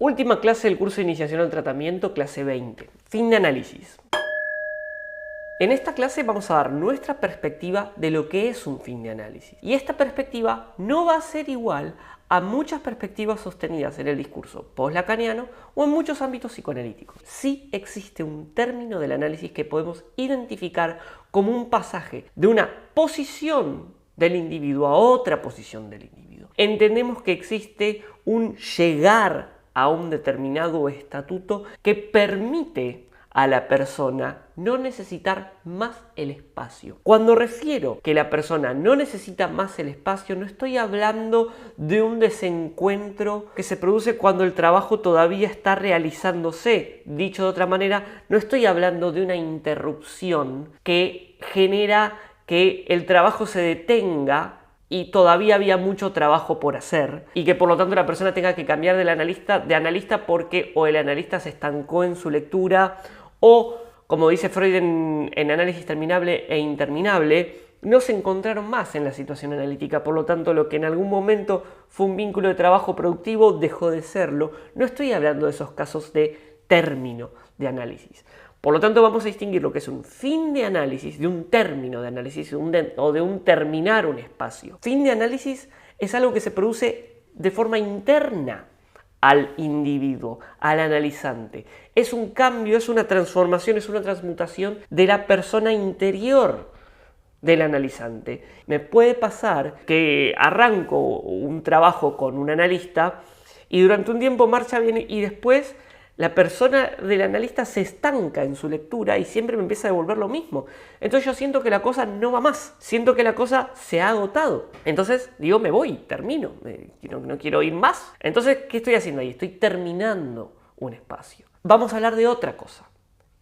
Última clase del curso de iniciación al tratamiento, clase 20. Fin de análisis. En esta clase vamos a dar nuestra perspectiva de lo que es un fin de análisis. Y esta perspectiva no va a ser igual a muchas perspectivas sostenidas en el discurso post-lacaniano o en muchos ámbitos psicoanalíticos. Sí existe un término del análisis que podemos identificar como un pasaje de una posición del individuo a otra posición del individuo. Entendemos que existe un llegar a un determinado estatuto que permite a la persona no necesitar más el espacio. Cuando refiero que la persona no necesita más el espacio, no estoy hablando de un desencuentro que se produce cuando el trabajo todavía está realizándose. Dicho de otra manera, no estoy hablando de una interrupción que genera que el trabajo se detenga y todavía había mucho trabajo por hacer y que por lo tanto la persona tenga que cambiar de analista porque o el analista se estancó en su lectura o, como dice Freud en Análisis Terminable e Interminable, no se encontraron más en la situación analítica. Por lo tanto, lo que en algún momento fue un vínculo de trabajo productivo dejó de serlo. No estoy hablando de esos casos de término de análisis. Por lo tanto, vamos a distinguir lo que es un fin de análisis de un término de análisis o de un terminar un espacio. Fin de análisis es algo que se produce de forma interna al individuo, al analizante. Es un cambio, es una transformación, es una transmutación de la persona interior del analizante. Me puede pasar que arranco un trabajo con un analista y durante un tiempo marcha bien y después la persona del analista se estanca en su lectura y siempre me empieza a devolver lo mismo. Entonces yo siento que la cosa no va más, siento que la cosa se ha agotado. Entonces digo, me voy, termino, no quiero ir más. Entonces, ¿qué estoy haciendo ahí? Estoy terminando un espacio. Vamos a hablar de otra cosa,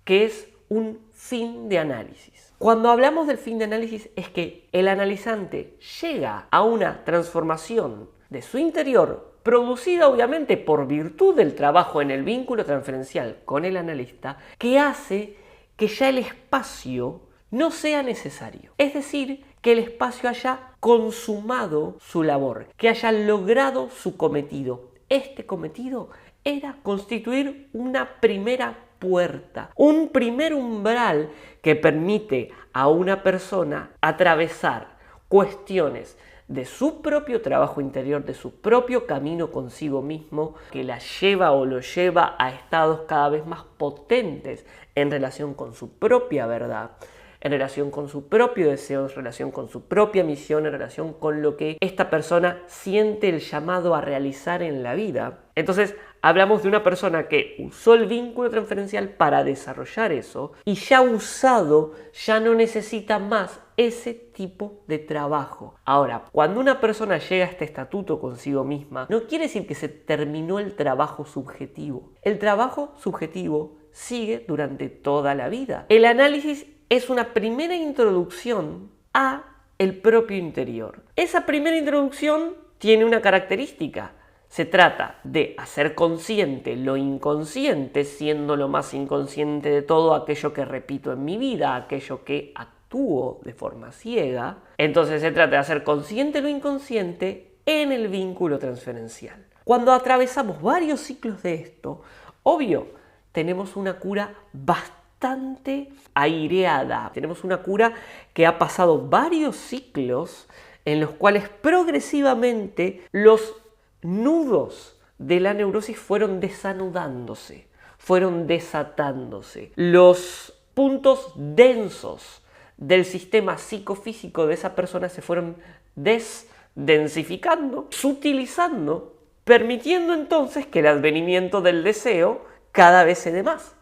que es un fin de análisis. Cuando hablamos del fin de análisis es que el analizante llega a una transformación de su interior producida obviamente por virtud del trabajo en el vínculo transferencial con el analista, que hace que ya el espacio no sea necesario. Es decir, que el espacio haya consumado su labor, que haya logrado su cometido. Este cometido era constituir una primera puerta, un primer umbral que permite a una persona atravesar cuestiones de su propio trabajo interior, de su propio camino consigo mismo, que la lleva o lo lleva a estados cada vez más potentes en relación con su propia verdad, en relación con su propio deseo, en relación con su propia misión, en relación con lo que esta persona siente el llamado a realizar en la vida. Entonces, hablamos de una persona que usó el vínculo transferencial para desarrollar eso y ya usado, ya no necesita más ese tipo de trabajo. Ahora, cuando una persona llega a este estatuto consigo misma, no quiere decir que se terminó el trabajo subjetivo. El trabajo subjetivo sigue durante toda la vida. El análisis es una primera introducción a el propio interior. Esa primera introducción tiene una característica. Se trata de hacer consciente lo inconsciente, siendo lo más inconsciente de todo aquello que repito en mi vida, aquello que actúo de forma ciega. Entonces se trata de hacer consciente lo inconsciente en el vínculo transferencial. Cuando atravesamos varios ciclos de esto, obvio, tenemos una cura bastante aireada. Tenemos una cura que ha pasado varios ciclos en los cuales progresivamente los nudos de la neurosis fueron desanudándose, fueron desatándose. Los puntos densos del sistema psicofísico de esa persona se fueron desdensificando, sutilizando, permitiendo entonces que el advenimiento del deseo cada vez se dé más.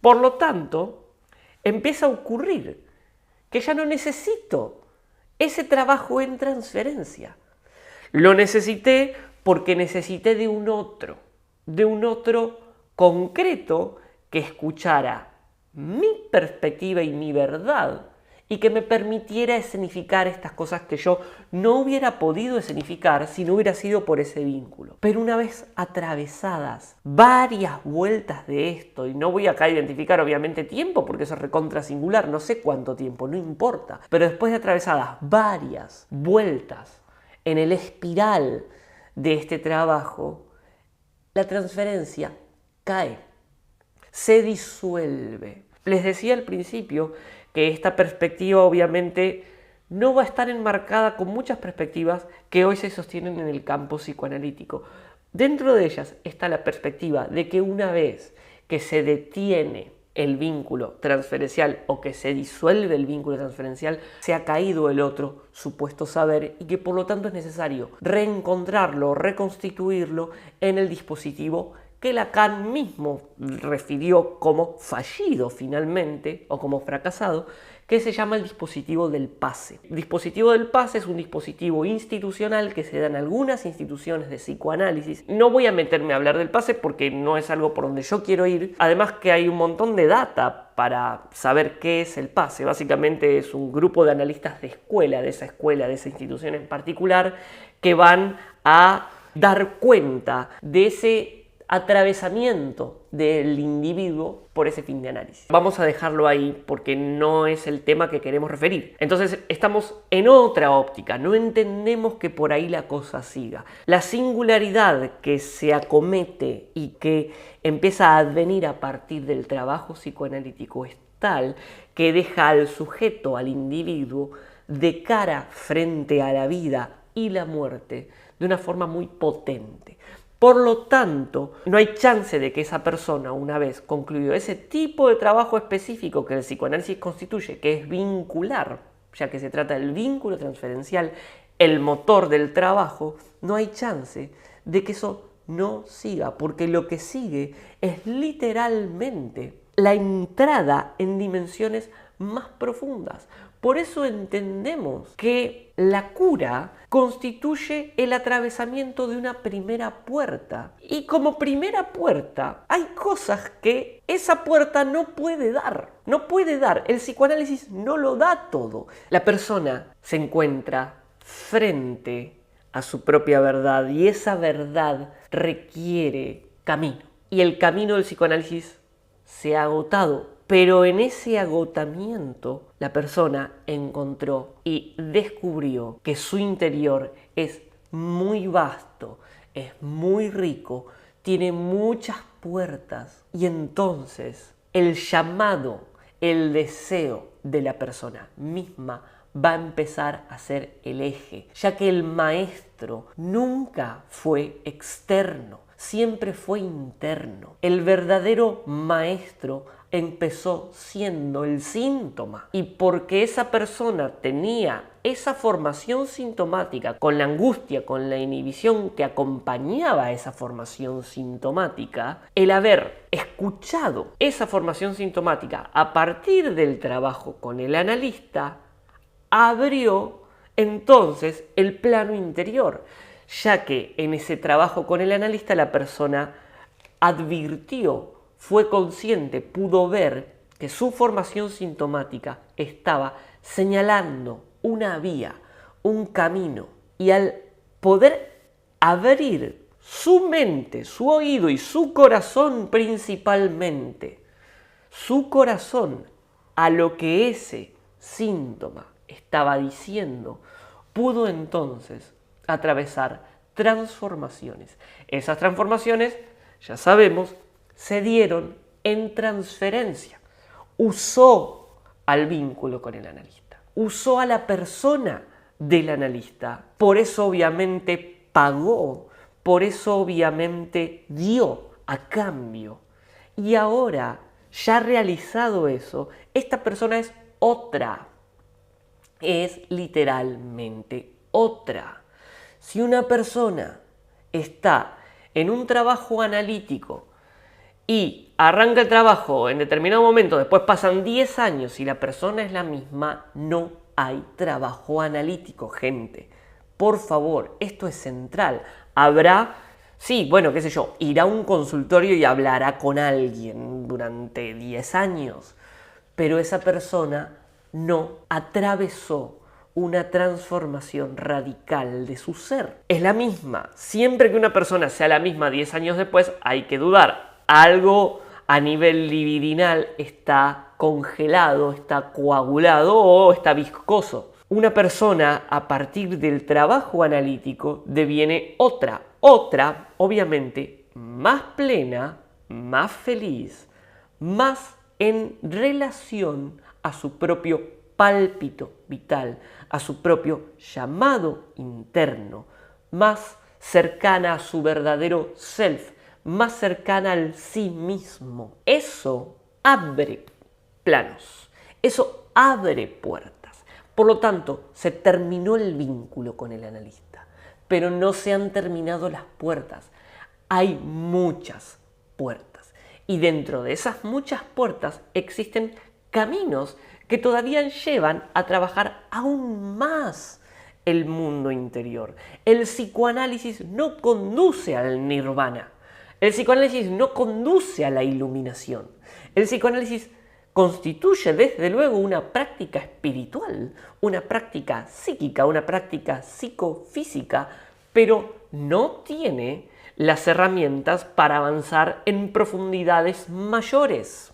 Por lo tanto, empieza a ocurrir que ya no necesito ese trabajo en transferencia. Lo necesité porque necesité de un otro concreto que escuchara mi perspectiva y mi verdad y que me permitiera escenificar estas cosas que yo no hubiera podido escenificar si no hubiera sido por ese vínculo. Pero una vez atravesadas varias vueltas de esto, y no voy acá a identificar obviamente tiempo porque eso es recontra singular, no sé cuánto tiempo, no importa, pero después de atravesadas varias vueltas en el espiral de este trabajo, la transferencia cae, se disuelve. Les decía al principio que esta perspectiva obviamente no va a estar enmarcada con muchas perspectivas que hoy se sostienen en el campo psicoanalítico. Dentro de ellas está la perspectiva de que una vez que se detiene el vínculo transferencial o que se disuelve el vínculo transferencial, se ha caído el otro supuesto saber y que por lo tanto es necesario reencontrarlo, reconstituirlo en el dispositivo que Lacan mismo refirió como fallido finalmente o como fracasado, que se llama el dispositivo del pase. El dispositivo del pase es un dispositivo institucional que se da en algunas instituciones de psicoanálisis. No voy a meterme a hablar del pase porque no es algo por donde yo quiero ir. Además que hay un montón de data para saber qué es el pase. Básicamente es un grupo de analistas de escuela, de esa institución en particular, que van a dar cuenta de ese atravesamiento del individuo por ese fin de análisis. Vamos a dejarlo ahí porque no es el tema que queremos referir. Entonces estamos en otra óptica, no entendemos que por ahí la cosa siga. La singularidad que se acomete y que empieza a advenir a partir del trabajo psicoanalítico es tal que deja al sujeto, al individuo, de cara frente a la vida y la muerte de una forma muy potente. Por lo tanto, no hay chance de que esa persona, una vez concluido ese tipo de trabajo específico que el psicoanálisis constituye, que es vincular, ya que se trata del vínculo transferencial, el motor del trabajo, no hay chance de que eso no siga, porque lo que sigue es literalmente la entrada en dimensiones más profundas. Por eso entendemos que la cura constituye el atravesamiento de una primera puerta. Y como primera puerta hay cosas que esa puerta no puede dar. No puede dar. El psicoanálisis no lo da todo. La persona se encuentra frente a su propia verdad y esa verdad requiere camino. Y el camino del psicoanálisis se ha agotado. Pero en ese agotamiento la persona encontró y descubrió que su interior es muy vasto, es muy rico, tiene muchas puertas y entonces el llamado, el deseo de la persona misma va a empezar a ser el eje, ya que el maestro nunca fue externo, siempre fue interno. El verdadero maestro empezó siendo el síntoma y porque esa persona tenía esa formación sintomática con la angustia, con la inhibición que acompañaba a esa formación sintomática, el haber escuchado esa formación sintomática a partir del trabajo con el analista abrió entonces el plano interior, ya que en ese trabajo con el analista la persona advirtió, fue consciente, pudo ver que su formación sintomática estaba señalando una vía, un camino. Y al poder abrir su mente, su oído y su corazón principalmente, su corazón a lo que ese síntoma estaba diciendo, pudo entonces atravesar transformaciones. Esas transformaciones, ya sabemos, se dieron en transferencia. Usó al vínculo con el analista, usó a la persona del analista, por eso obviamente pagó, por eso obviamente dio a cambio. Y ahora, ya realizado eso, esta persona es otra, es literalmente otra. Si una persona está en un trabajo analítico y arranca el trabajo en determinado momento, después pasan 10 años y la persona es la misma, no hay trabajo analítico, gente. Por favor, esto es central. Habrá, sí, bueno, qué sé yo, irá a un consultorio y hablará con alguien durante 10 años, pero esa persona no atravesó una transformación radical de su ser. Es la misma. Siempre que una persona sea la misma 10 años después, hay que dudar. Algo a nivel libidinal está congelado, está coagulado o está viscoso. Una persona a partir del trabajo analítico deviene otra. Otra, obviamente, más plena, más feliz, más en relación a su propio pálpito vital, a su propio llamado interno, más cercana a su verdadero self, más cercana al sí mismo. Eso abre planos, eso abre puertas. Por lo tanto, se terminó el vínculo con el analista, pero no se han terminado las puertas. Hay muchas puertas y dentro de esas muchas puertas existen caminos que todavía llevan a trabajar aún más el mundo interior. El psicoanálisis no conduce al nirvana. El psicoanálisis no conduce a la iluminación. El psicoanálisis constituye desde luego una práctica espiritual, una práctica psíquica, una práctica psicofísica, pero no tiene las herramientas para avanzar en profundidades mayores.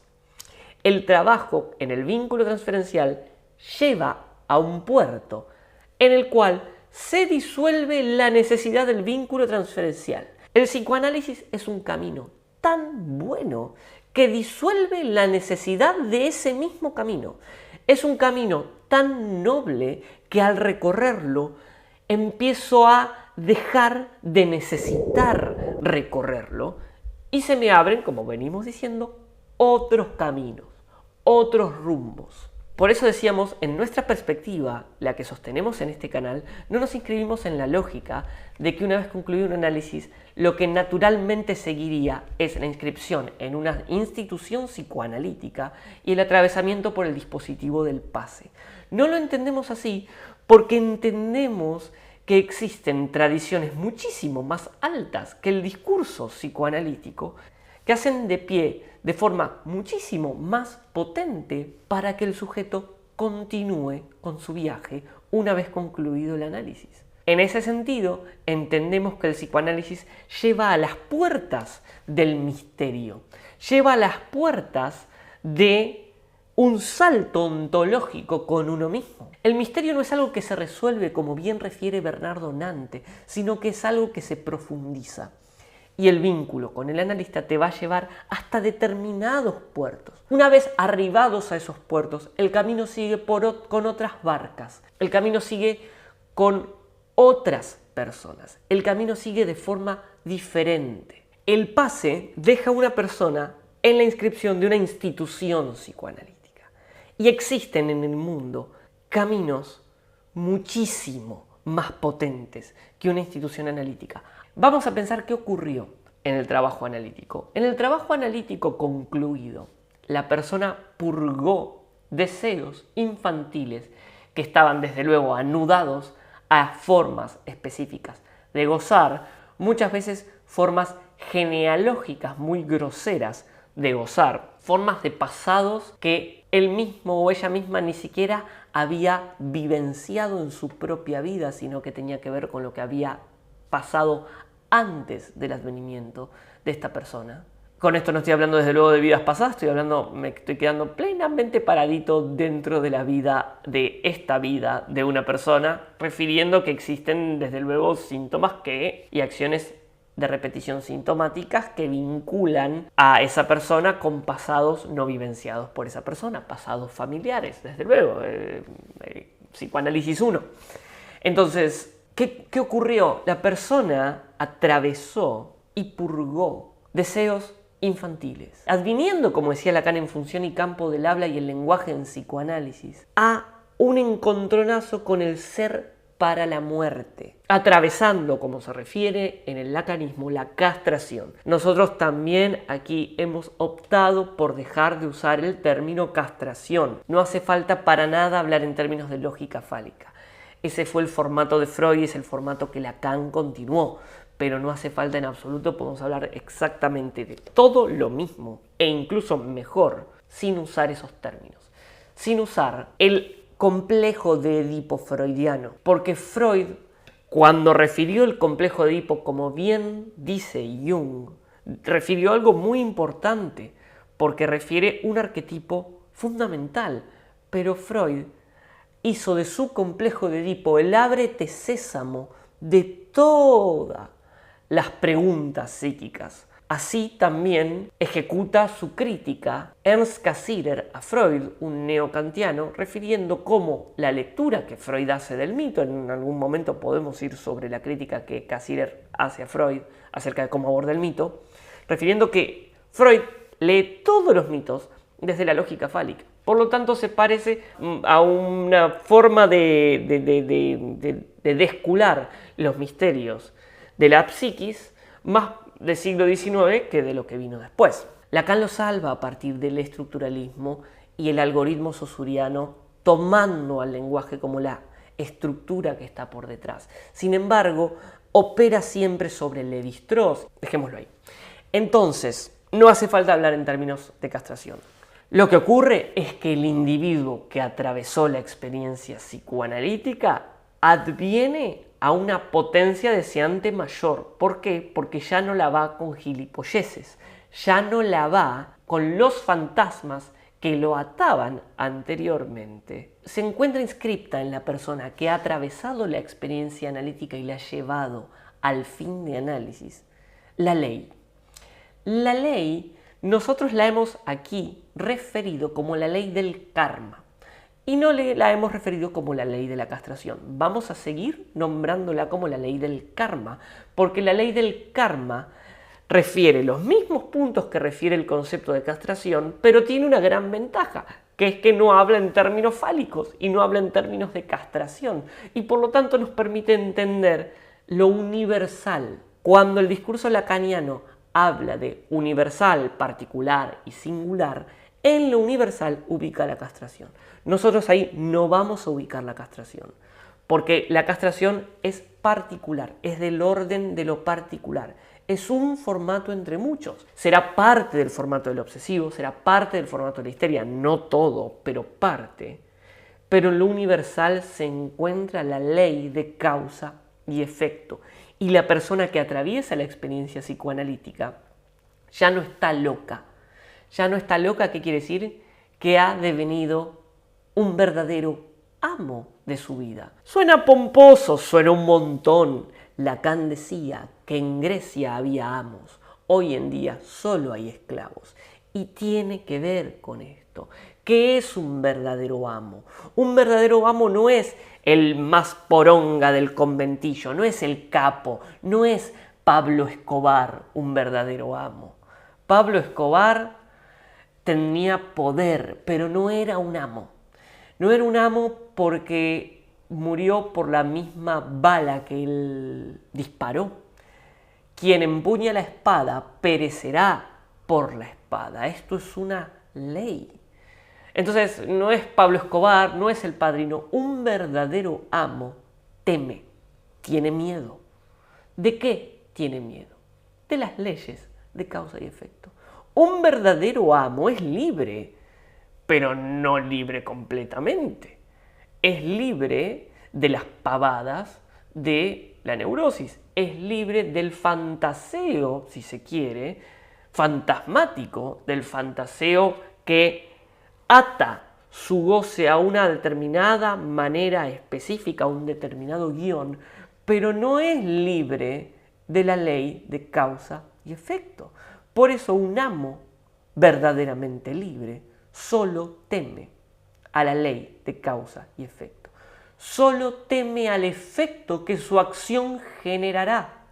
El trabajo en el vínculo transferencial lleva a un puerto en el cual se disuelve la necesidad del vínculo transferencial. El psicoanálisis es un camino tan bueno que disuelve la necesidad de ese mismo camino. Es un camino tan noble que al recorrerlo empiezo a dejar de necesitar recorrerlo y se me abren, como venimos diciendo, otros caminos, otros rumbos. Por eso decíamos, en nuestra perspectiva, la que sostenemos en este canal, no nos inscribimos en la lógica de que una vez concluido un análisis, lo que naturalmente seguiría es la inscripción en una institución psicoanalítica y el atravesamiento por el dispositivo del pase. No lo entendemos así porque entendemos que existen tradiciones muchísimo más altas que el discurso psicoanalítico que hacen de pie de forma muchísimo más potente para que el sujeto continúe con su viaje una vez concluido el análisis. En ese sentido, entendemos que el psicoanálisis lleva a las puertas del misterio, lleva a las puertas de un salto ontológico con uno mismo. El misterio no es algo que se resuelve, como bien refiere Bernardo Nante, sino que es algo que se profundiza. Y el vínculo con el analista te va a llevar hasta determinados puertos. Una vez arribados a esos puertos, el camino sigue con otras barcas. El camino sigue con otras personas. El camino sigue de forma diferente. El pase deja a una persona en la inscripción de una institución psicoanalítica. Y existen en el mundo caminos muchísimo más potentes que una institución analítica. Vamos a pensar qué ocurrió en el trabajo analítico. En el trabajo analítico concluido, la persona purgó deseos infantiles que estaban desde luego anudados a formas específicas de gozar, muchas veces formas genealógicas muy groseras de gozar, formas de pasados que él mismo o ella misma ni siquiera había vivenciado en su propia vida, sino que tenía que ver con lo que había pasado antes del advenimiento de esta persona. Con esto no estoy hablando desde luego de vidas pasadas, me estoy quedando plenamente paradito dentro de la vida, de esta vida de una persona, refiriendo que existen desde luego síntomas y acciones de repetición sintomáticas que vinculan a esa persona con pasados no vivenciados por esa persona, pasados familiares, desde luego, psicoanálisis 1. Entonces, ¿qué ocurrió? La persona atravesó y purgó deseos infantiles, adviniendo, como decía Lacan, en función y campo del habla y el lenguaje en psicoanálisis, a un encontronazo con el ser para la muerte, atravesando, como se refiere en el lacanismo, la castración. Nosotros también aquí hemos optado por dejar de usar el término castración. No hace falta para nada hablar en términos de lógica fálica. Ese fue el formato de Freud y es el formato que Lacan continuó, pero no hace falta en absoluto, podemos hablar exactamente de todo lo mismo e incluso mejor sin usar esos términos, sin usar el complejo de Edipo freudiano, porque Freud, cuando refirió el complejo de Edipo, como bien dice Jung, refirió algo muy importante, porque refiere un arquetipo fundamental, pero Freud hizo de su complejo de Edipo el ábrete sésamo de toda las preguntas psíquicas. Así también ejecuta su crítica Ernst Cassirer a Freud, un neokantiano, refiriendo cómo la lectura que Freud hace del mito, en algún momento podemos ir sobre la crítica que Cassirer hace a Freud acerca de cómo aborda el mito, refiriendo que Freud lee todos los mitos desde la lógica fálica. Por lo tanto, se parece a una forma de descular los misterios de la psiquis más del siglo XIX que de lo que vino después. Lacan lo salva a partir del estructuralismo y el algoritmo saussuriano, tomando al lenguaje como la estructura que está por detrás. Sin embargo, opera siempre sobre Lévi-Strauss. Dejémoslo ahí. Entonces, no hace falta hablar en términos de castración. Lo que ocurre es que el individuo que atravesó la experiencia psicoanalítica adviene a una potencia deseante mayor. ¿Por qué? Porque ya no la va con gilipolleces, ya no la va con los fantasmas que lo ataban anteriormente. Se encuentra inscripta en la persona que ha atravesado la experiencia analítica y la ha llevado al fin de análisis la ley. La ley nosotros la hemos aquí referido como la ley del karma. Y no la hemos referido como la ley de la castración. Vamos a seguir nombrándola como la ley del karma, porque la ley del karma refiere los mismos puntos que refiere el concepto de castración, pero tiene una gran ventaja, que es que no habla en términos fálicos y no habla en términos de castración, y por lo tanto nos permite entender lo universal. Cuando el discurso lacaniano habla de universal, particular y singular, en lo universal ubica la castración. Nosotros ahí no vamos a ubicar la castración, porque la castración es particular, es del orden de lo particular. Es un formato entre muchos. Será parte del formato del obsesivo, será parte del formato de la histeria, no todo, pero parte. Pero en lo universal se encuentra la ley de causa y efecto. Y la persona que atraviesa la experiencia psicoanalítica ya no está loca. Ya no está loca, ¿qué quiere decir? Que ha devenido un verdadero amo de su vida. Suena pomposo, suena un montón. Lacan decía que en Grecia había amos, hoy en día solo hay esclavos. Y tiene que ver con esto. ¿Qué es un verdadero amo? Un verdadero amo no es el más poronga del conventillo, no es el capo, no es Pablo Escobar un verdadero amo. Pablo Escobar tenía poder, pero no era un amo. No era un amo porque murió por la misma bala que él disparó. Quien empuña la espada perecerá por la espada. Esto es una ley. Entonces, no es Pablo Escobar, no es el Padrino. Un verdadero amo teme, tiene miedo. ¿De qué tiene miedo? De las leyes de causa y efecto. Un verdadero amo es libre, pero no libre completamente. Es libre de las pavadas de la neurosis. Es libre del fantaseo, si se quiere, fantasmático, del fantaseo que ata su goce a una determinada manera específica, a un determinado guión, pero no es libre de la ley de causa y efecto. Por eso un amo verdaderamente libre solo teme a la ley de causa y efecto. Solo teme al efecto que su acción generará.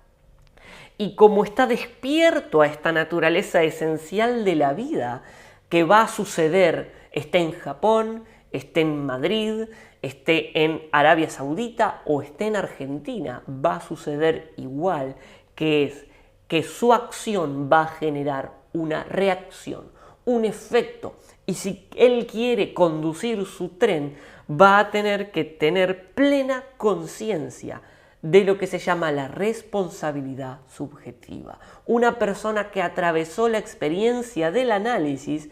Y como está despierto a esta naturaleza esencial de la vida que va a suceder, esté en Japón, esté en Madrid, esté en Arabia Saudita o esté en Argentina, va a suceder igual, que es que su acción va a generar una reacción, un efecto. Y si él quiere conducir su tren, va a tener que tener plena conciencia de lo que se llama la responsabilidad subjetiva. Una persona que atravesó la experiencia del análisis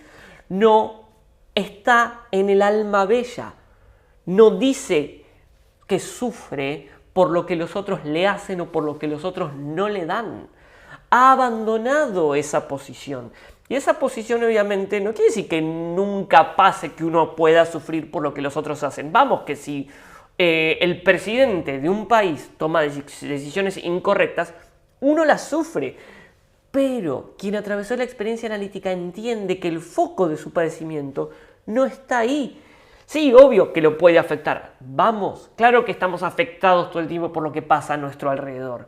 no está en el alma bella, no dice que sufre por lo que los otros le hacen o por lo que los otros no le dan. Ha abandonado esa posición. Y esa posición obviamente no quiere decir que nunca pase que uno pueda sufrir por lo que los otros hacen. Vamos, que si el presidente de un país toma decisiones incorrectas, uno la sufre. Pero quien atravesó la experiencia analítica entiende que el foco de su padecimiento no está ahí. Sí, obvio que lo puede afectar. Vamos, claro que estamos afectados todo el tiempo por lo que pasa a nuestro alrededor.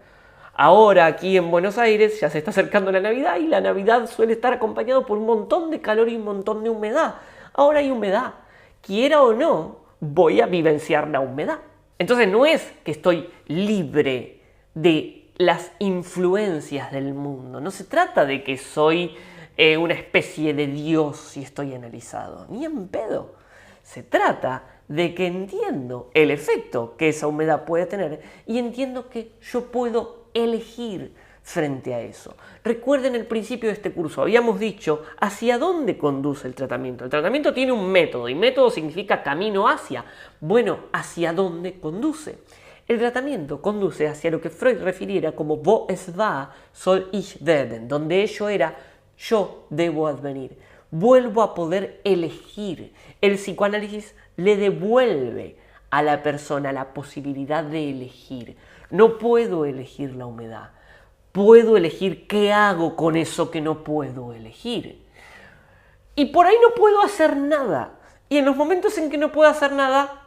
Ahora aquí en Buenos Aires ya se está acercando la Navidad y la Navidad suele estar acompañado por un montón de calor y un montón de humedad. Ahora hay humedad. Quiera o no, voy a vivenciar la humedad. Entonces no es que estoy libre de las influencias del mundo. No se trata de que soy una especie de Dios si estoy analizado. Ni en pedo. Se trata de que entiendo el efecto que esa humedad puede tener y entiendo que yo puedo elegir frente a eso. Recuerden el principio de este curso, habíamos dicho hacia dónde conduce el tratamiento. El tratamiento tiene un método y método significa camino hacia. Bueno, ¿hacia dónde conduce? El tratamiento conduce hacia lo que Freud refiriera como wo es war, soll ich werden, donde ello era yo debo advenir. Vuelvo a poder elegir. El psicoanálisis le devuelve a la persona la posibilidad de elegir. No puedo elegir la humedad. Puedo elegir qué hago con eso que no puedo elegir. Y por ahí no puedo hacer nada. Y en los momentos en que no puedo hacer nada,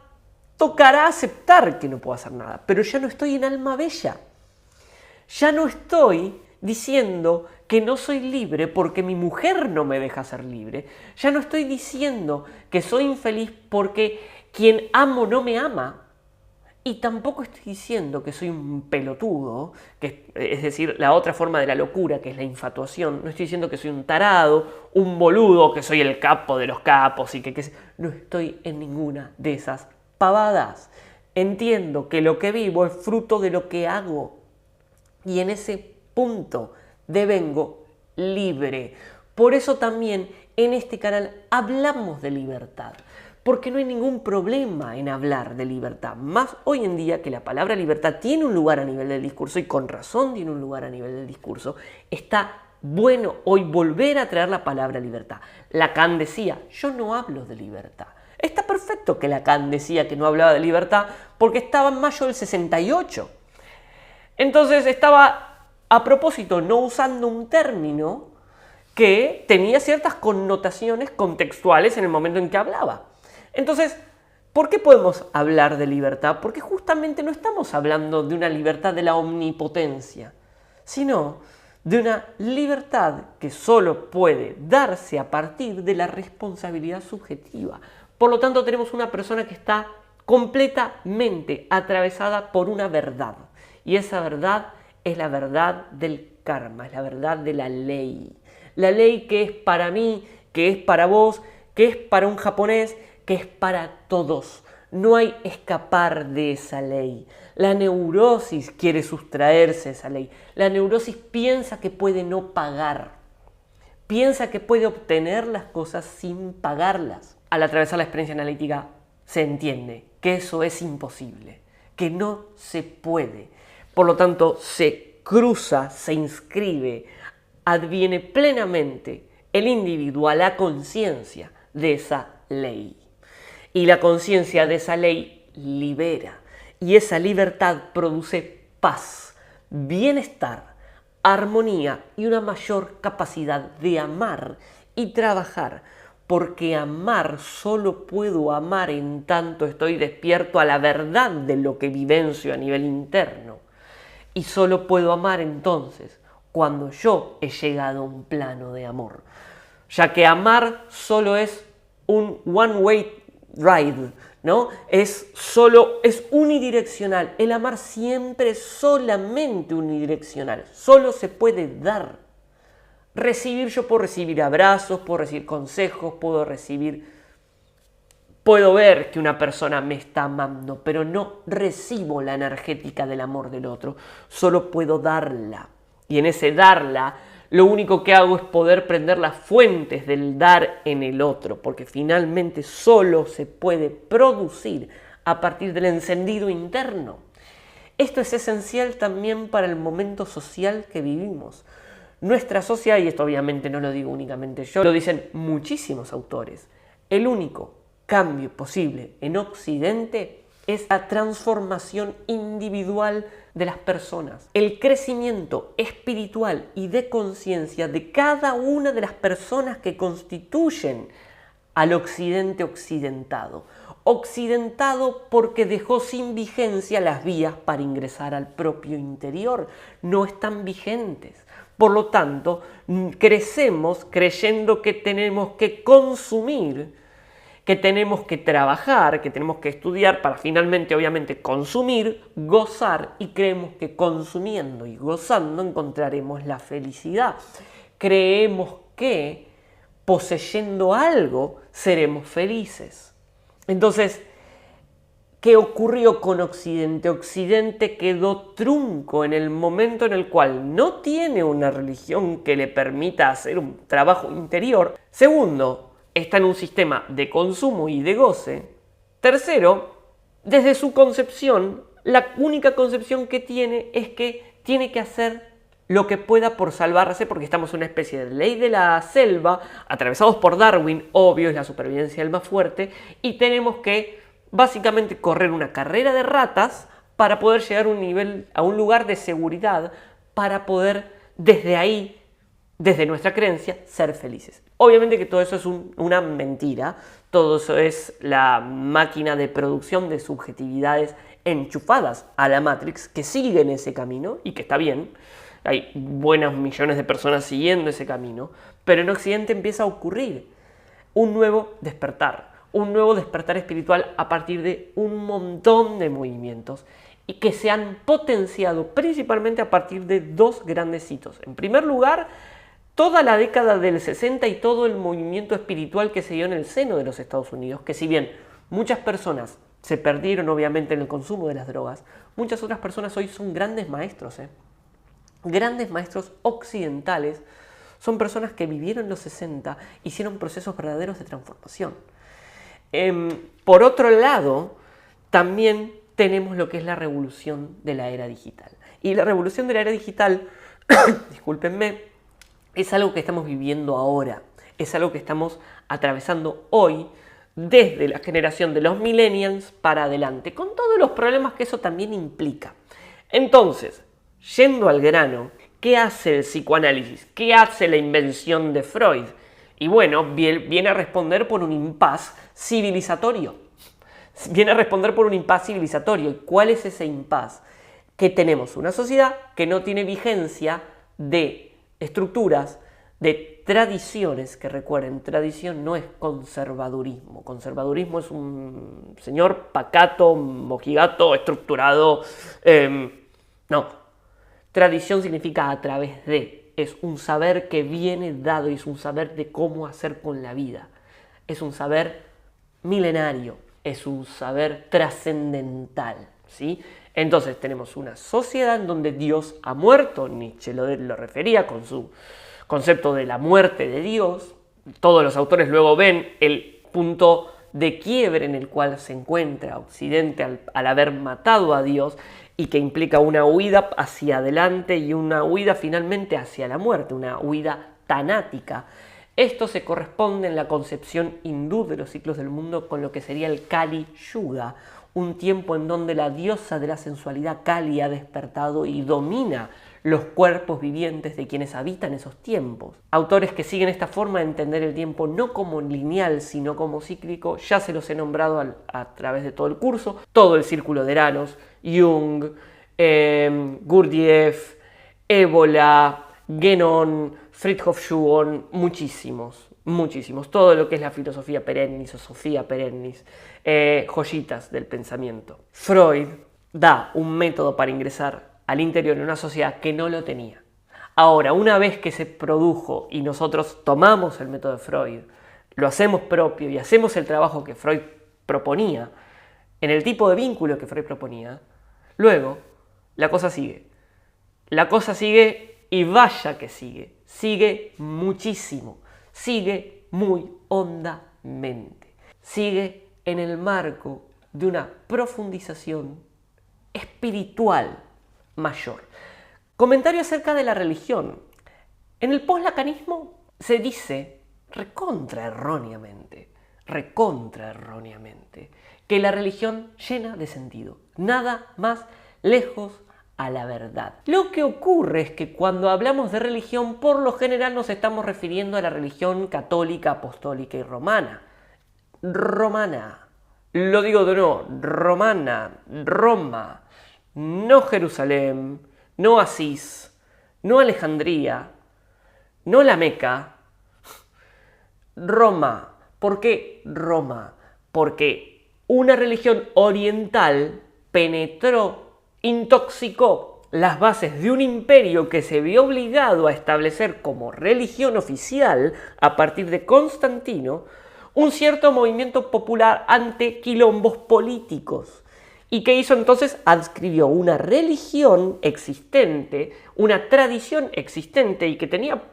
tocará aceptar que no puedo hacer nada. Pero ya no estoy en alma bella. Ya no estoy diciendo que no soy libre porque mi mujer no me deja ser libre. Ya no estoy diciendo que soy infeliz porque quien amo no me ama. Y tampoco estoy diciendo que soy un pelotudo, es decir, la otra forma de la locura, que es la infatuación. No estoy diciendo que soy un tarado, un boludo, que soy el capo de los capos y que no estoy en ninguna de esas pavadas. Entiendo que lo que vivo es fruto de lo que hago. Y en ese punto devengo libre. Por eso también en este canal hablamos de libertad. Porque no hay ningún problema en hablar de libertad. Más hoy en día que la palabra libertad tiene un lugar a nivel del discurso y con razón tiene un lugar a nivel del discurso, está bueno hoy volver a traer la palabra libertad. Lacan decía, yo no hablo de libertad. Está perfecto que Lacan decía que no hablaba de libertad porque estaba en mayo del 68. Entonces estaba a propósito no usando un término que tenía ciertas connotaciones contextuales en el momento en que hablaba. Entonces, ¿por qué podemos hablar de libertad? Porque justamente no estamos hablando de una libertad de la omnipotencia, sino de una libertad que solo puede darse a partir de la responsabilidad subjetiva. Por lo tanto, tenemos una persona que está completamente atravesada por una verdad. Y esa verdad es la verdad del karma, es la verdad de la ley. La ley que es para mí, que es para vos, que es para un japonés, que es para todos. No hay escapar de esa ley. La neurosis quiere sustraerse de esa ley. La neurosis piensa que puede no pagar. Piensa que puede obtener las cosas sin pagarlas. Al atravesar la experiencia analítica se entiende que eso es imposible, que no se puede. Por lo tanto, se cruza, se inscribe, adviene plenamente el individuo a la conciencia de esa ley. Y la conciencia de esa ley libera. Y esa libertad produce paz, bienestar, armonía y una mayor capacidad de amar y trabajar. Porque amar solo puedo amar en tanto estoy despierto a la verdad de lo que vivencio a nivel interno. Y solo puedo amar entonces cuando yo he llegado a un plano de amor. Ya que amar solo es un one-way ride, ¿no? Es unidireccional. El amar siempre es solamente unidireccional. Solo se puede dar. Recibir, yo puedo recibir abrazos, puedo recibir consejos, puedo ver que una persona me está amando, pero no recibo la energética del amor del otro. Solo puedo darla. Y en ese darla, lo único que hago es poder prender las fuentes del dar en el otro, porque finalmente solo se puede producir a partir del encendido interno. Esto es esencial también para el momento social que vivimos. Nuestra sociedad, y esto obviamente no lo digo únicamente yo, lo dicen muchísimos autores, el único cambio posible en Occidente es la transformación individual de las personas. El crecimiento espiritual y de conciencia de cada una de las personas que constituyen al occidente occidentado. Occidentado porque dejó sin vigencia las vías para ingresar al propio interior. No están vigentes. Por lo tanto, crecemos creyendo que tenemos que consumir, que tenemos que trabajar, que tenemos que estudiar para finalmente, obviamente, consumir, gozar, y creemos que consumiendo y gozando encontraremos la felicidad. Creemos que poseyendo algo seremos felices. Entonces, ¿qué ocurrió con Occidente? Occidente quedó trunco en el momento en el cual no tiene una religión que le permita hacer un trabajo interior. Segundo, está en un sistema de consumo y de goce. Tercero, desde su concepción, la única concepción que tiene es que tiene que hacer lo que pueda por salvarse, porque estamos en una especie de ley de la selva, atravesados por Darwin, obvio, es la supervivencia del más fuerte, y tenemos que básicamente correr una carrera de ratas para poder llegar a un lugar de seguridad, para poder desde ahí, desde nuestra creencia, ser felices. Obviamente que todo eso es una mentira, todo eso es la máquina de producción de subjetividades enchufadas a la Matrix, que siguen ese camino y que está bien. Hay buenos millones de personas siguiendo ese camino, pero en Occidente empieza a ocurrir un nuevo despertar espiritual a partir de un montón de movimientos y que se han potenciado principalmente a partir de dos grandes hitos. En primer lugar, toda la década del 60 y todo el movimiento espiritual que se dio en el seno de los Estados Unidos, que si bien muchas personas se perdieron obviamente en el consumo de las drogas, muchas otras personas hoy son grandes maestros, grandes maestros occidentales. Son personas que vivieron los 60, hicieron procesos verdaderos de transformación. Por otro lado, también tenemos lo que es la revolución de la era digital. Y la revolución de la era digital, discúlpenme, es algo que estamos viviendo ahora. Es algo que estamos atravesando hoy desde la generación de los millennials para adelante, con todos los problemas que eso también implica. Entonces, yendo al grano, ¿qué hace el psicoanálisis? ¿Qué hace la invención de Freud? Y bueno, viene a responder por un impas civilizatorio. Viene a responder por un impas civilizatorio. ¿Y cuál es ese impas? Que tenemos una sociedad que no tiene vigencia de estructuras, de tradiciones, que recuerden, tradición no es conservadurismo. Conservadurismo es un señor pacato, mojigato, estructurado. No. Tradición significa a través de, es un saber que viene dado y es un saber de cómo hacer con la vida. Es un saber milenario, es un saber trascendental, ¿sí? Entonces tenemos una sociedad en donde Dios ha muerto, Nietzsche lo refería con su concepto de la muerte de Dios. Todos los autores luego ven el punto de quiebre en el cual se encuentra Occidente al haber matado a Dios, y que implica una huida hacia adelante y una huida finalmente hacia la muerte, una huida tanática. Esto se corresponde en la concepción hindú de los ciclos del mundo con lo que sería el Kali Yuga, un tiempo en donde la diosa de la sensualidad Kali ha despertado y domina los cuerpos vivientes de quienes habitan esos tiempos. Autores que siguen esta forma de entender el tiempo no como lineal, sino como cíclico, ya se los he nombrado a través de todo el curso, todo el círculo de Eranos, Jung, Gurdjieff, Ébola, Guénon, Fritjof Schuon, muchísimos, todo lo que es la filosofía perennis o Sofía perennis, joyitas del pensamiento. Freud da un método para ingresar al interior de una sociedad que no lo tenía. Ahora, una vez que se produjo y nosotros tomamos el método de Freud, lo hacemos propio y hacemos el trabajo que Freud proponía, en el tipo de vínculo que Freud proponía, luego la cosa sigue. La cosa sigue y vaya que sigue. Sigue muchísimo. Sigue muy hondamente. Sigue en el marco de una profundización espiritual mayor. Comentario acerca de la religión. En el post-lacanismo se dice, recontra erróneamente, que la religión llena de sentido. Nada más lejos a la verdad. Lo que ocurre es que cuando hablamos de religión, por lo general nos estamos refiriendo a la religión católica, apostólica y romana. Romana. Lo digo de nuevo, romana, Roma, no Jerusalén, no Asís, no Alejandría, no la Meca, Roma. ¿Por qué Roma? Porque una religión oriental penetró, intoxicó las bases de un imperio que se vio obligado a establecer como religión oficial a partir de Constantino un cierto movimiento popular ante quilombos políticos. ¿Y qué hizo entonces? Adscribió una religión existente, una tradición existente y que tenía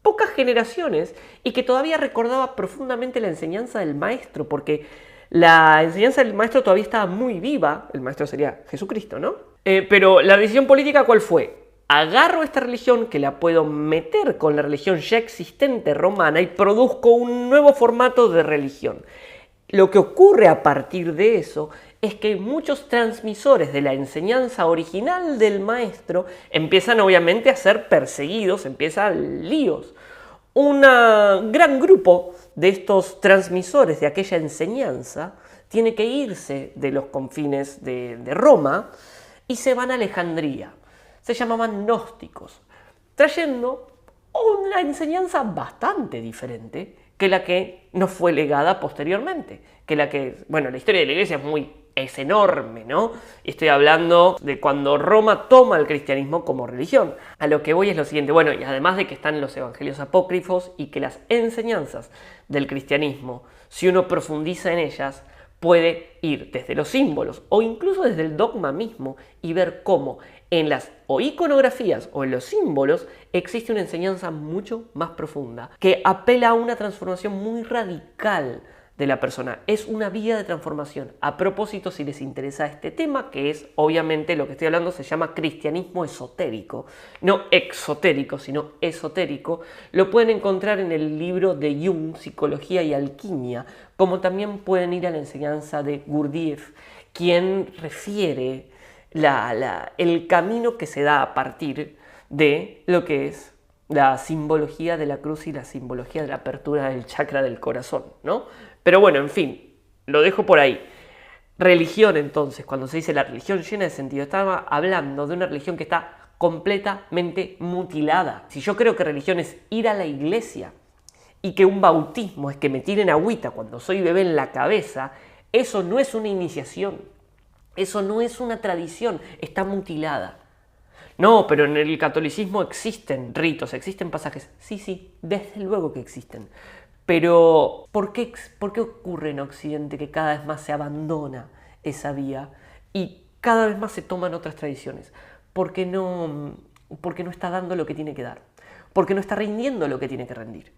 pocas generaciones y que todavía recordaba profundamente la enseñanza del maestro, porque la enseñanza del maestro todavía estaba muy viva. El maestro sería Jesucristo, ¿no? Pero la decisión política, ¿cuál fue? Agarro esta religión que la puedo meter con la religión ya existente romana y produzco un nuevo formato de religión. Lo que ocurre a partir de eso es que muchos transmisores de la enseñanza original del maestro empiezan obviamente a ser perseguidos, empiezan líos. Un gran grupo de estos transmisores de aquella enseñanza tiene que irse de los confines de Roma y se van a Alejandría. Se llamaban gnósticos, trayendo una enseñanza bastante diferente que la que nos fue legada posteriormente. La historia de la iglesia es enorme, ¿no? Estoy hablando de cuando Roma toma el cristianismo como religión. A lo que voy es lo siguiente, y además de que están los evangelios apócrifos y que las enseñanzas del cristianismo, si uno profundiza en ellas, puede ir desde los símbolos o incluso desde el dogma mismo y ver cómo en las iconografías o en los símbolos existe una enseñanza mucho más profunda que apela a una transformación muy radical de la persona. Es una vía de transformación. A propósito, si les interesa este tema, que es obviamente lo que estoy hablando, se llama cristianismo esotérico. No exotérico, sino esotérico. Lo pueden encontrar en el libro de Jung, Psicología y Alquimia, como también pueden ir a la enseñanza de Gurdjieff, quien refiere el camino que se da a partir de lo que es la simbología de la cruz y la simbología de la apertura del chakra del corazón, ¿no? Pero en fin, lo dejo por ahí. Religión, entonces, cuando se dice la religión llena de sentido, estaba hablando de una religión que está completamente mutilada. Si yo creo que religión es ir a la iglesia y que un bautismo es que me tiren agüita cuando soy bebé en la cabeza, eso no es una iniciación. Eso no es una tradición, está mutilada. No, pero en el catolicismo existen ritos, existen pasajes. Sí, desde luego que existen. Pero, ¿por qué ocurre en Occidente que cada vez más se abandona esa vía y cada vez más se toman otras tradiciones? Porque no está dando lo que tiene que dar. Porque no está rindiendo lo que tiene que rendir.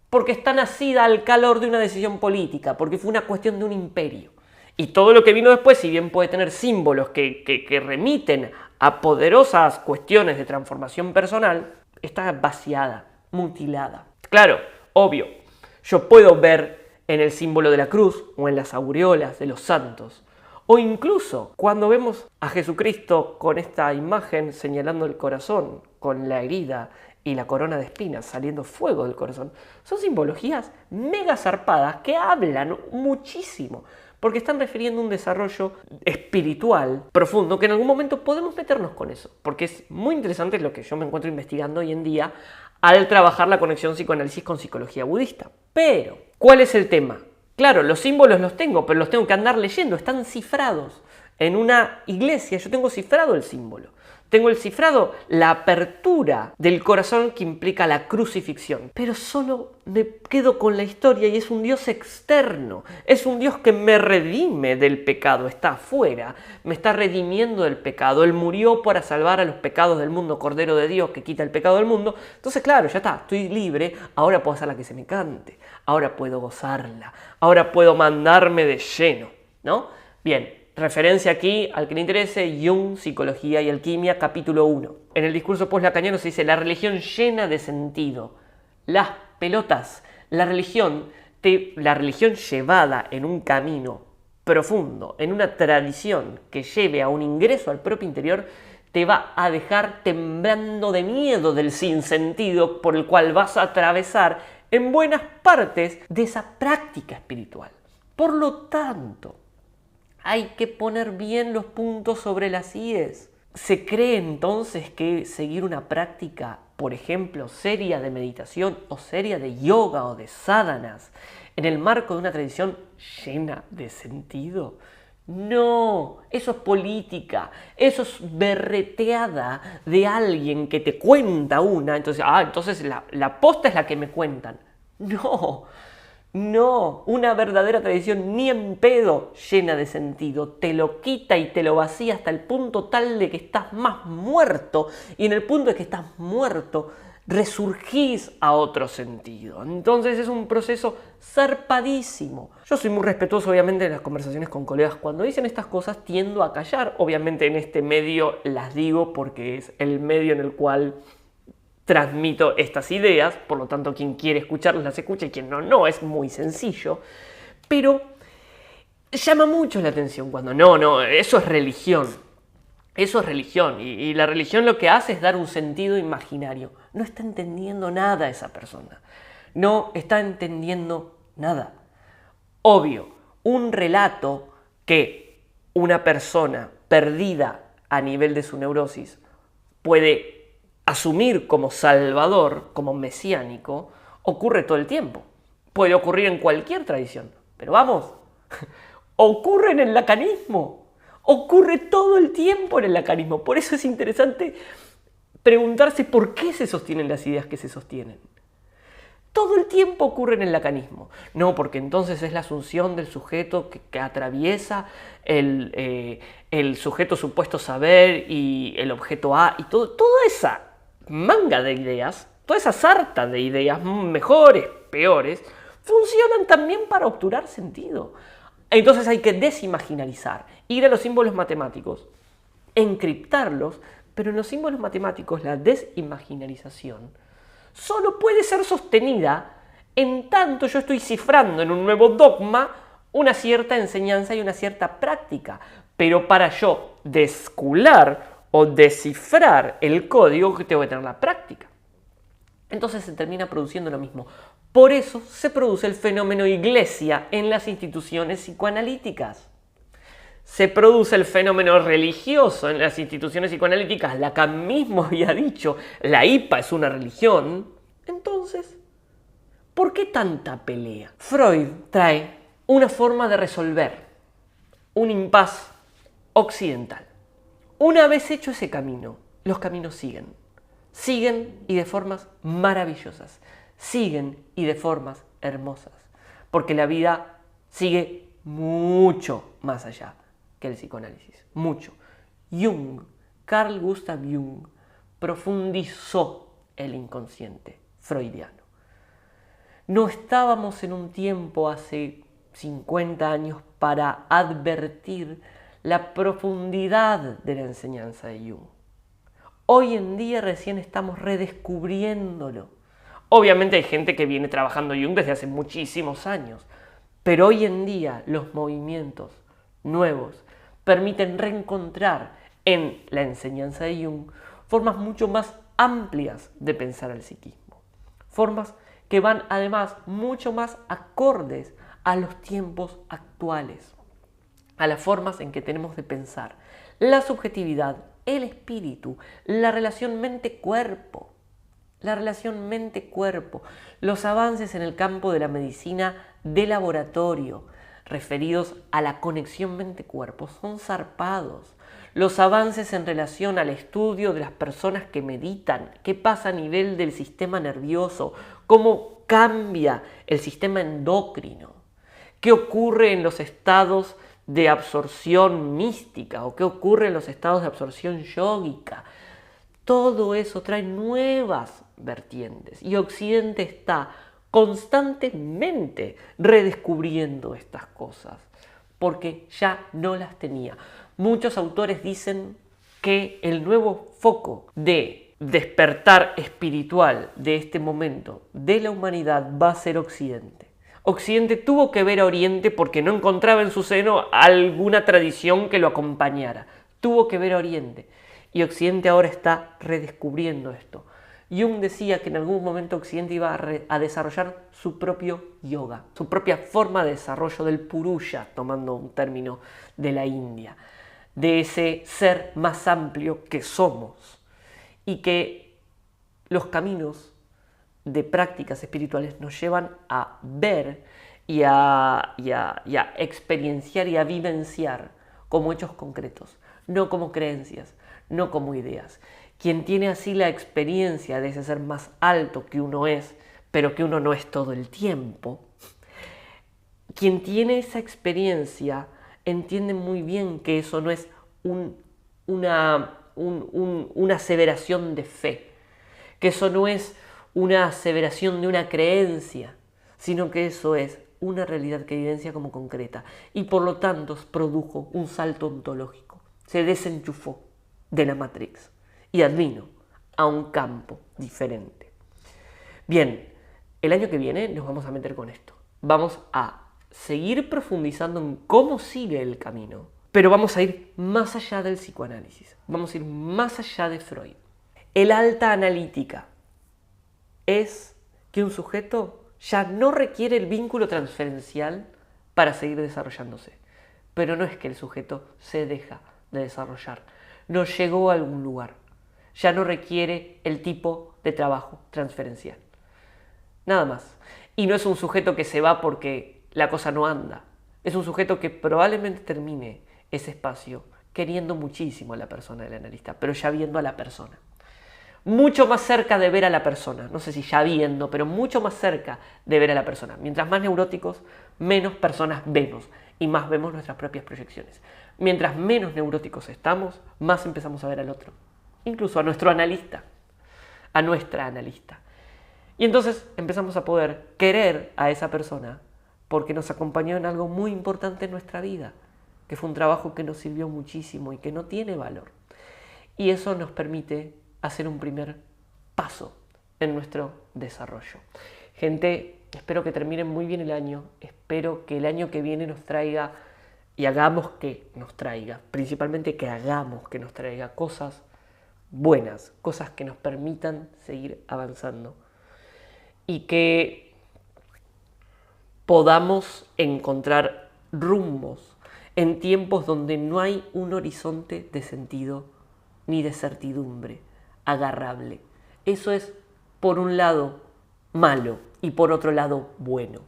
Porque está nacida al calor de una decisión política, porque fue una cuestión de un imperio. Y todo lo que vino después, si bien puede tener símbolos que remiten a poderosas cuestiones de transformación personal, está vaciada, mutilada. Claro, obvio, yo puedo ver en el símbolo de la cruz o en las aureolas de los santos, o incluso cuando vemos a Jesucristo con esta imagen señalando el corazón, con la herida y la corona de espinas saliendo fuego del corazón, son simbologías mega zarpadas que hablan muchísimo, porque están refiriendo un desarrollo espiritual profundo que en algún momento podemos meternos con eso, porque es muy interesante lo que yo me encuentro investigando hoy en día al trabajar la conexión psicoanálisis con psicología budista. Pero, ¿cuál es el tema? Claro, los símbolos los tengo, pero los tengo que andar leyendo, están cifrados. En una iglesia yo tengo cifrado el símbolo. Tengo el cifrado, la apertura del corazón que implica la crucifixión. Pero solo me quedo con la historia y es un Dios externo. Es un Dios que me redime del pecado. Está afuera, me está redimiendo del pecado. Él murió para salvar a los pecados del mundo, Cordero de Dios que quita el pecado del mundo. Entonces, claro, ya está, estoy libre. Ahora puedo hacer la que se me cante. Ahora puedo gozarla. Ahora puedo mandarme de lleno, ¿no? Bien. Referencia aquí, al que le interese, Jung, Psicología y Alquimia, capítulo 1. En el discurso post-lacaniano se dice la religión llena de sentido. Las pelotas. La religión llevada en un camino profundo, en una tradición que lleve a un ingreso al propio interior, te va a dejar temblando de miedo del sinsentido por el cual vas a atravesar en buenas partes de esa práctica espiritual. Por lo tanto, hay que poner bien los puntos sobre las íes. ¿Se cree entonces que seguir una práctica, por ejemplo, seria de meditación o seria de yoga o de sadhanas, en el marco de una tradición llena de sentido? No, eso es política, eso es berreteada de alguien que te cuenta una, entonces la posta es la que me cuentan. No, una verdadera tradición ni en pedo llena de sentido, te lo quita y te lo vacía hasta el punto tal de que estás más muerto, y en el punto de que estás muerto resurgís a otro sentido. Entonces es un proceso zarpadísimo. Yo soy muy respetuoso obviamente en las conversaciones con colegas. Cuando dicen estas cosas tiendo a callar. Obviamente en este medio las digo porque es el medio en el cual transmito estas ideas, por lo tanto quien quiere escucharlas las escucha y quien no, es muy sencillo. Pero llama mucho la atención cuando no, eso es religión. Eso es religión, y la religión lo que hace es dar un sentido imaginario. No está entendiendo nada esa persona. No está entendiendo nada. Obvio, un relato que una persona perdida a nivel de su neurosis puede asumir como salvador, como mesiánico, ocurre todo el tiempo. Puede ocurrir en cualquier tradición. Pero vamos, ocurre en el lacanismo. Ocurre todo el tiempo en el lacanismo. Por eso es interesante preguntarse por qué se sostienen las ideas que se sostienen. Todo el tiempo ocurre en el lacanismo. No, porque entonces es la asunción del sujeto que atraviesa el sujeto supuesto saber y el objeto A y toda esa manga de ideas, toda esa sarta de ideas mejores, peores, funcionan también para obturar sentido. Entonces hay que desimaginarizar, ir a los símbolos matemáticos, encriptarlos, pero en los símbolos matemáticos la desimaginarización solo puede ser sostenida en tanto yo estoy cifrando en un nuevo dogma una cierta enseñanza y una cierta práctica. Pero para yo descular o descifrar el código, que tengo que tener la práctica. Entonces se termina produciendo lo mismo. Por eso se produce el fenómeno iglesia en las instituciones psicoanalíticas. Se produce el fenómeno religioso en las instituciones psicoanalíticas. Lacan mismo había dicho, la IPA es una religión. Entonces, ¿por qué tanta pelea? Freud trae una forma de resolver un impas occidental. Una vez hecho ese camino, los caminos siguen. Siguen y de formas maravillosas. Siguen y de formas hermosas. Porque la vida sigue mucho más allá que el psicoanálisis. Mucho. Jung, Carl Gustav Jung, profundizó el inconsciente freudiano. No estábamos en un tiempo hace 50 años para advertir la profundidad de la enseñanza de Jung. Hoy en día recién estamos redescubriéndolo. Obviamente hay gente que viene trabajando Jung desde hace muchísimos años, pero hoy en día los movimientos nuevos permiten reencontrar en la enseñanza de Jung formas mucho más amplias de pensar el psiquismo. Formas que van además mucho más acordes a los tiempos actuales, a las formas en que tenemos de pensar la subjetividad, el espíritu, la relación mente-cuerpo. La relación mente-cuerpo, los avances en el campo de la medicina de laboratorio referidos a la conexión mente-cuerpo son zarpados. Los avances en relación al estudio de las personas que meditan, qué pasa a nivel del sistema nervioso, cómo cambia el sistema endocrino, qué ocurre en los estados de absorción mística o qué ocurre en los estados de absorción yógica. Todo eso trae nuevas vertientes y Occidente está constantemente redescubriendo estas cosas porque ya no las tenía. Muchos autores dicen que el nuevo foco de despertar espiritual de este momento de la humanidad va a ser Occidente. Occidente tuvo que ver a Oriente porque no encontraba en su seno alguna tradición que lo acompañara. Tuvo que ver a Oriente. Y Occidente ahora está redescubriendo esto. Jung decía que en algún momento Occidente iba a desarrollar su propio yoga, su propia forma de desarrollo del Purusha, tomando un término de la India, de ese ser más amplio que somos, y que los caminos de prácticas espirituales nos llevan a ver y a experienciar y a vivenciar como hechos concretos, no como creencias, no como ideas. Quien tiene así la experiencia de ese ser más alto que uno es, pero que uno no es todo el tiempo, quien tiene esa experiencia entiende muy bien que eso no es una aseveración de fe, que eso no es una aseveración de una creencia, sino que eso es una realidad que evidencia como concreta y por lo tanto produjo un salto ontológico, se desenchufó de la Matrix y advino a un campo diferente. Bien, el año que viene nos vamos a meter con esto. Vamos a seguir profundizando en cómo sigue el camino, pero vamos a ir más allá del psicoanálisis, vamos a ir más allá de Freud. El alta analítica es que un sujeto ya no requiere el vínculo transferencial para seguir desarrollándose, pero no es que el sujeto se deja de desarrollar, no llegó a algún lugar, ya no requiere el tipo de trabajo transferencial. Nada más. Y no es un sujeto que se va porque la cosa no anda. Es un sujeto que probablemente termine ese espacio queriendo muchísimo a la persona del analista, pero ya viendo a la persona. Mucho más cerca de ver a la persona. No sé si ya viendo, pero mucho más cerca de ver a la persona. Mientras más neuróticos, menos personas vemos y más vemos nuestras propias proyecciones. Mientras menos neuróticos estamos, más empezamos a ver al otro. Incluso a nuestro analista, a nuestra analista. Y entonces empezamos a poder querer a esa persona porque nos acompañó en algo muy importante en nuestra vida, que fue un trabajo que nos sirvió muchísimo y que no tiene valor. Y eso nos permite hacer un primer paso en nuestro desarrollo. Gente, espero que terminen muy bien el año, espero que el año que viene nos traiga y hagamos que nos traiga, principalmente que hagamos que nos traiga cosas buenas, cosas que nos permitan seguir avanzando y que podamos encontrar rumbos en tiempos donde no hay un horizonte de sentido ni de certidumbre agarrable. Eso es, por un lado, malo y por otro lado, bueno.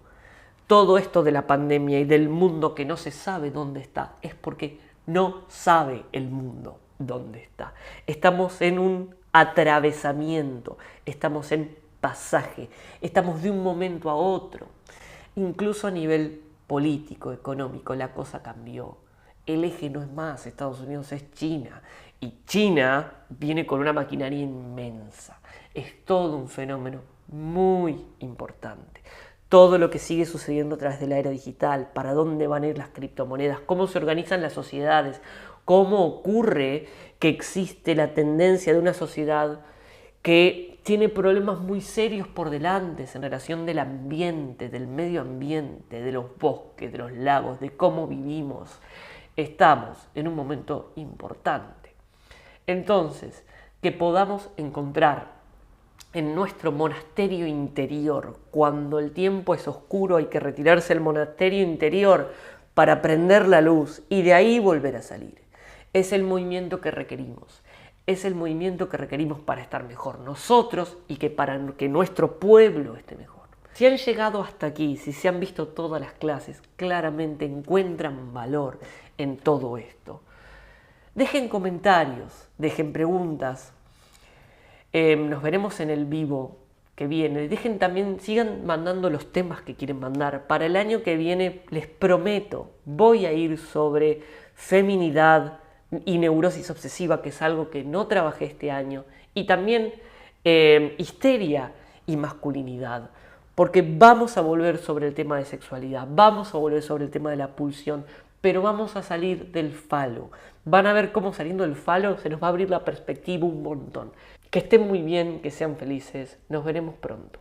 Todo esto de la pandemia y del mundo que no se sabe dónde está es porque no sabe el mundo dónde está. Estamos en un atravesamiento, estamos en pasaje, estamos de un momento a otro. Incluso a nivel político, económico, la cosa cambió. El eje no es más Estados Unidos, es China. Y China viene con una maquinaria inmensa. Es todo un fenómeno muy importante. Todo lo que sigue sucediendo a través de la era digital, para dónde van a ir las criptomonedas, cómo se organizan las sociedades, cómo ocurre que existe la tendencia de una sociedad que tiene problemas muy serios por delante en relación del ambiente, del medio ambiente, de los bosques, de los lagos, de cómo vivimos. Estamos en un momento importante. Entonces, que podamos encontrar en nuestro monasterio interior, cuando el tiempo es oscuro hay que retirarse al monasterio interior para prender la luz y de ahí volver a salir. Es el movimiento que requerimos. Es el movimiento que requerimos para estar mejor nosotros y que para que nuestro pueblo esté mejor. Si han llegado hasta aquí, si se han visto todas las clases, claramente encuentran valor en todo esto. Dejen comentarios, dejen preguntas. Nos veremos en el vivo que viene. Dejen también, sigan mandando los temas que quieren mandar. Para el año que viene, les prometo, voy a ir sobre feminidad y neurosis obsesiva, que es algo que no trabajé este año, y también histeria y masculinidad, porque vamos a volver sobre el tema de sexualidad, vamos a volver sobre el tema de la pulsión, pero vamos a salir del falo. Van a ver cómo saliendo del falo se nos va a abrir la perspectiva un montón. Que estén muy bien, que sean felices, nos veremos pronto.